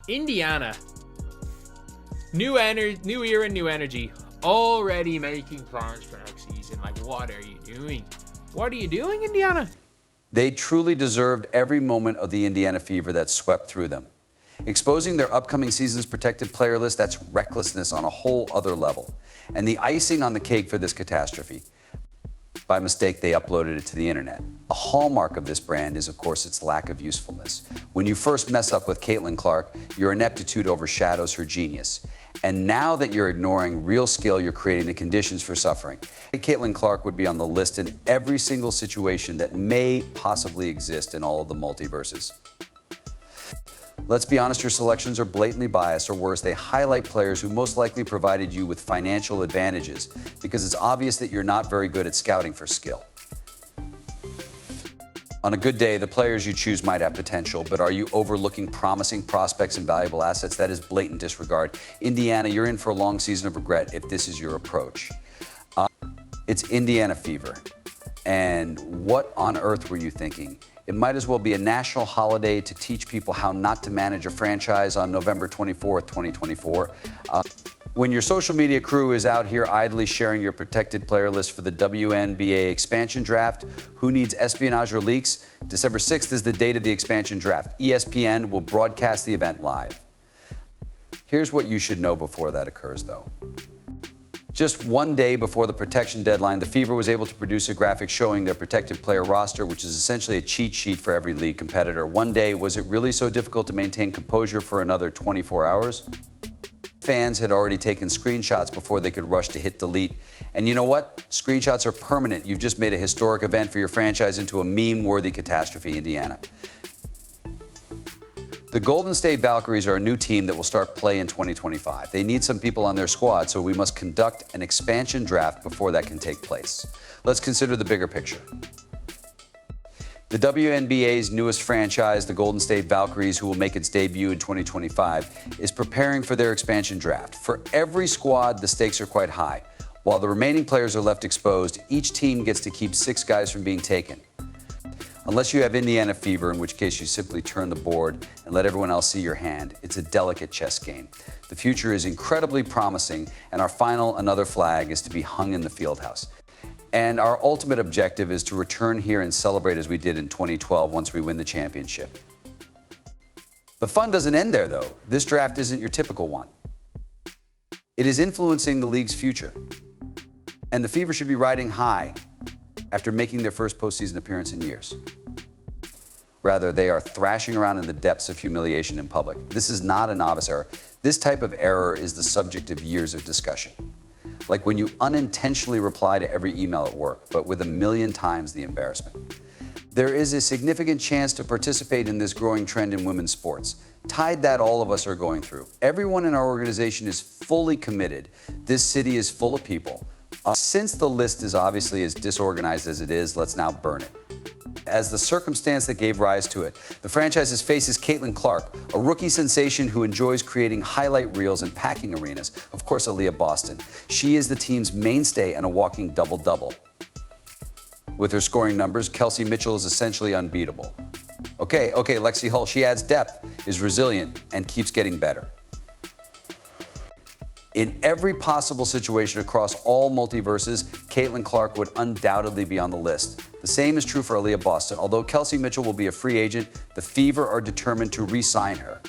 Indiana. New era, new energy. Already making plans for next season. Like, what are you doing? What are you doing, Indiana? They truly deserved every moment of the Indiana fever that swept through them. Exposing their upcoming season's protected player list, that's recklessness on a whole other level. And the icing on the cake for this catastrophe, by mistake, they uploaded it to the internet. A hallmark of this brand is, of course, its lack of usefulness. When you first mess up with Caitlin Clark, your ineptitude overshadows her genius. And now that you're ignoring real skill, you're creating the conditions for suffering. Caitlin Clark would be on the list in every single situation that may possibly exist in all of the multiverses. Let's be honest, your selections are blatantly biased, or worse, they highlight players who most likely provided you with financial advantages because it's obvious that you're not very good at scouting for skill. On a good day, the players you choose might have potential, but are you overlooking promising prospects and valuable assets? That is blatant disregard. Indiana, you're in for a long season of regret if this is your approach. It's Indiana fever. And what on earth were you thinking? It might as well be a national holiday to teach people how not to manage a franchise on November 24th, 2024. When your social media crew is out here idly sharing your protected player list for the WNBA expansion draft, who needs espionage or leaks? December 6th is the date of the expansion draft. ESPN will broadcast the event live. Here's what you should know before that occurs, though. Just one day before the protection deadline, the Fever was able to produce a graphic showing their protected player roster, which is essentially a cheat sheet for every league competitor. One day, was it really so difficult to maintain composure for another 24 hours? Fans had already taken screenshots before they could rush to hit delete. And you know what? Screenshots are permanent. You've just made a historic event for your franchise into a meme-worthy catastrophe, Indiana. The Golden State Valkyries are a new team that will start play in 2025. They need some people on their squad, so we must conduct an expansion draft before that can take place. Let's consider the bigger picture. The WNBA's newest franchise, the Golden State Valkyries, who will make its debut in 2025, is preparing for their expansion draft. For every squad, the stakes are quite high. While the remaining players are left exposed, each team gets to keep 6 guys from being taken. Unless you have Indiana fever, in which case you simply turn the board and let everyone else see your hand. It's a delicate chess game. The future is incredibly promising, and our final another flag is to be hung in the fieldhouse. And our ultimate objective is to return here and celebrate as we did in 2012 once we win the championship. The fun doesn't end there, though. This draft isn't your typical one. It is influencing the league's future. And the Fever should be riding high after making their first postseason appearance in years. Rather, they are thrashing around in the depths of humiliation in public. This is not a novice error. This type of error is the subject of years of discussion. Like when you unintentionally reply to every email at work, but with 1,000,000 times the embarrassment. There is a significant chance to participate in this growing trend in women's sports. Tide that all of us are going through. Everyone in our organization is fully committed. This city is full of people. Since the list is obviously as disorganized as it is, let's now burn it. As the circumstance that gave rise to it, the franchise's face is Caitlin Clark, a rookie sensation who enjoys creating highlight reels and packing arenas. Of course, Aaliyah Boston. She is the team's mainstay and a walking double-double. With her scoring numbers, Kelsey Mitchell is essentially unbeatable. Okay, Lexi Hull, she adds depth, is resilient, and keeps getting better. In every possible situation across all multiverses, Caitlin Clark would undoubtedly be on the list. The same is true for Aaliyah Boston. Although Kelsey Mitchell will be a free agent, the Fever are determined to re-sign her.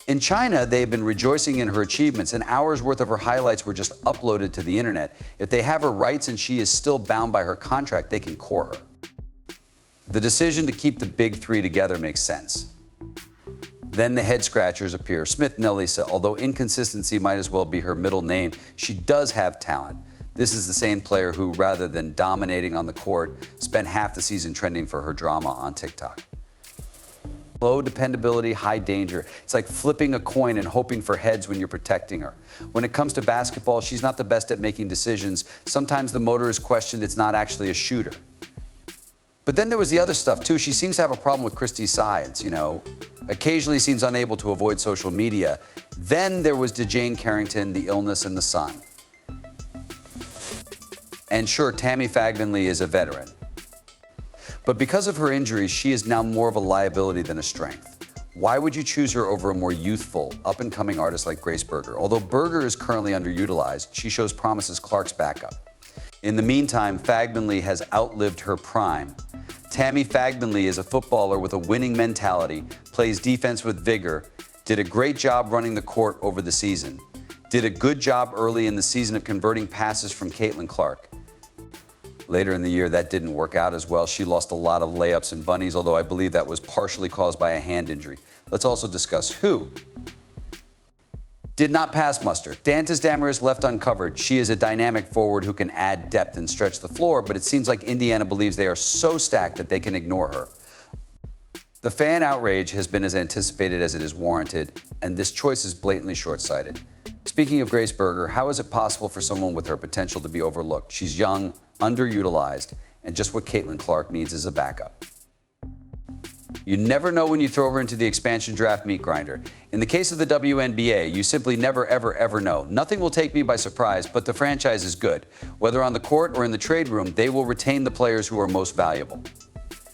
In China, they've been rejoicing in her achievements. An hour's worth of her highlights were just uploaded to the internet. If they have her rights and she is still bound by her contract, they can core her. The decision to keep the big three together makes sense. Then the head scratchers appear. Smith Nelisa, although inconsistency might as well be her middle name, she does have talent. This is the same player who, rather than dominating on the court, spent half the season trending for her drama on TikTok. Low dependability, high danger. It's like flipping a coin and hoping for heads when you're protecting her. When it comes to basketball, she's not the best at making decisions. Sometimes the motor is questioned, it's not actually a shooter. But then there was the other stuff, too. She seems to have a problem with Christie's sides, Occasionally seems unable to avoid social media. Then there was DeJane Carrington, the illness, and the sun. And sure, Tammy Fagbenle is a veteran. But because of her injuries, she is now more of a liability than a strength. Why would you choose her over a more youthful, up-and-coming artist like Grace Berger? Although Berger is currently underutilized, she shows promise as Clark's backup. In the meantime, Fagbenle has outlived her prime. Tammy Fagbenle is a footballer with a winning mentality, plays defense with vigor, did a great job running the court over the season, did a good job early in the season of converting passes from Caitlin Clark. Later in the year, that didn't work out as well. She lost a lot of layups and bunnies, although I believe that was partially caused by a hand injury. Let's also discuss who did not pass muster. Dantas Damaris left uncovered. She is a dynamic forward who can add depth and stretch the floor, but it seems like Indiana believes they are so stacked that they can ignore her. The fan outrage has been as anticipated as it is warranted, and this choice is blatantly short-sighted. Speaking of Grace Berger, how is it possible for someone with her potential to be overlooked? She's young, underutilized, and just what Caitlin Clark needs is a backup. You never know when you throw her into the expansion draft meat grinder. In the case of the WNBA, you simply never, ever, ever know. Nothing will take me by surprise, but the franchise is good. Whether on the court or in the trade room, they will retain the players who are most valuable.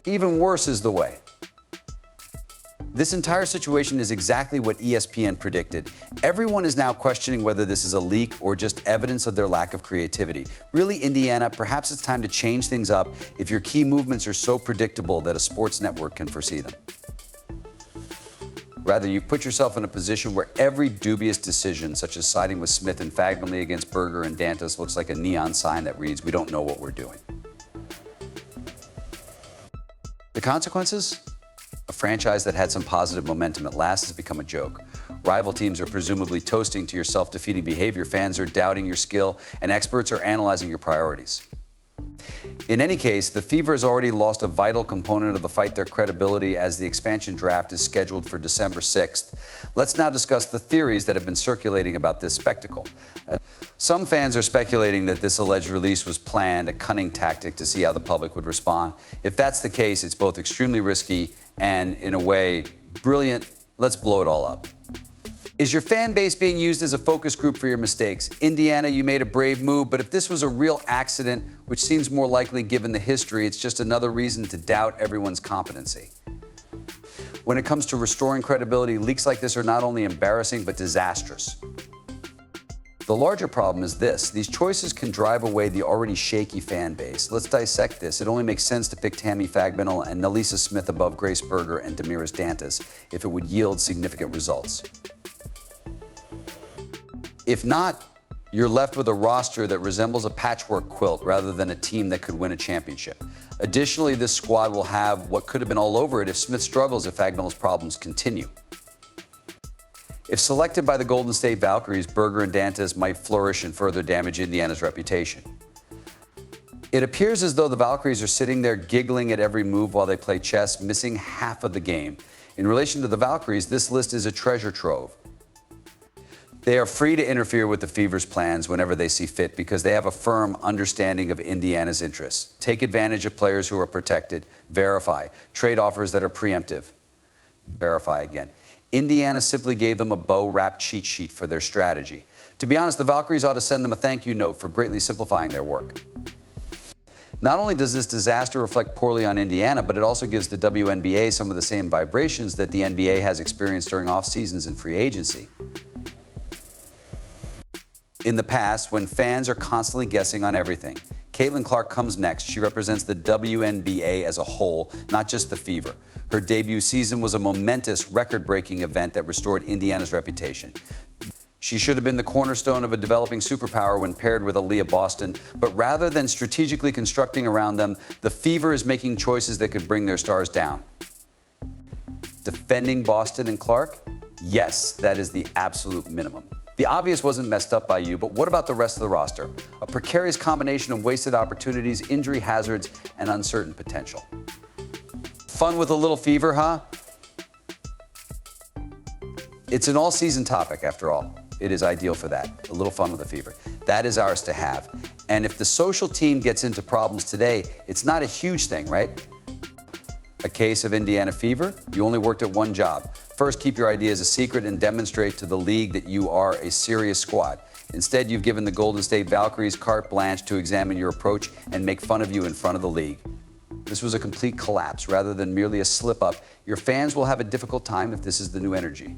Even worse is the way. This entire situation is exactly what ESPN predicted. Everyone is now questioning whether this is a leak or just evidence of their lack of creativity. Really, Indiana, perhaps it's time to change things up if your key movements are so predictable that a sports network can foresee them. Rather, you've put yourself in a position where every dubious decision, such as siding with Smith and Fagbenle against Berger and Dantas, looks like a neon sign that reads, "We don't know what we're doing." The consequences? A franchise that had some positive momentum at last has become a joke. Rival teams are presumably toasting to your self-defeating behavior, fans are doubting your skill, and experts are analyzing your priorities. In any case, the Fever has already lost a vital component of the fight, their credibility, as the expansion draft is scheduled for December 6th. Let's now discuss the theories that have been circulating about this spectacle. Some fans are speculating that this alleged release was planned, a cunning tactic to see how the public would respond. If that's the case, it's both extremely risky and, in a way, brilliant. Let's blow it all up. Is your fan base being used as a focus group for your mistakes? Indiana, you made a brave move, but if this was a real accident, which seems more likely given the history, it's just another reason to doubt everyone's competency. When it comes to restoring credibility, leaks like this are not only embarrassing, but disastrous. The larger problem is this: these choices can drive away the already shaky fan base. Let's dissect this. It only makes sense to pick Tammy Fagbenle and Nalisa Smith above Grace Berger and Damaris Dantas if it would yield significant results. If not, you're left with a roster that resembles a patchwork quilt rather than a team that could win a championship. Additionally, this squad will have what could have been all over it if Smith struggles, if Fagbenle's problems continue. If selected by the Golden State Valkyries, Berger and Dantas might flourish and further damage Indiana's reputation. It appears as though the Valkyries are sitting there giggling at every move while they play chess, missing half of the game. In relation to the Valkyries, this list is a treasure trove. They are free to interfere with the Fever's plans whenever they see fit because they have a firm understanding of Indiana's interests. Take advantage of players who are protected, verify, trade offers that are preemptive, verify again. Indiana simply gave them a bow-wrapped cheat sheet for their strategy. To be honest, the Valkyries ought to send them a thank you note for greatly simplifying their work. Not only does this disaster reflect poorly on Indiana, but it also gives the WNBA some of the same vibrations that the NBA has experienced during off-seasons and free agency. In the past, when fans are constantly guessing on everything, Caitlin Clark comes next. She represents the WNBA as a whole, not just the Fever. Her debut season was a momentous, record-breaking event that restored Indiana's reputation. She should have been the cornerstone of a developing superpower when paired with Aaliyah Boston, but rather than strategically constructing around them, the Fever is making choices that could bring their stars down. Defending Boston and Clark? Yes, that is the absolute minimum. The obvious wasn't messed up by you, but what about the rest of the roster? A precarious combination of wasted opportunities, injury hazards, and uncertain potential. Fun with a little Fever, huh? It's an all-season topic, after all. It is ideal for that, a little fun with a Fever. That is ours to have. And if the social team gets into problems today, it's not a huge thing, right? A case of Indiana Fever? You only worked at one job. First, keep your ideas a secret and demonstrate to the league that you are a serious squad. Instead, you've given the Golden State Valkyries carte blanche to examine your approach and make fun of you in front of the league. This was a complete collapse rather than merely a slip up. Your fans will have a difficult time if this is the new energy.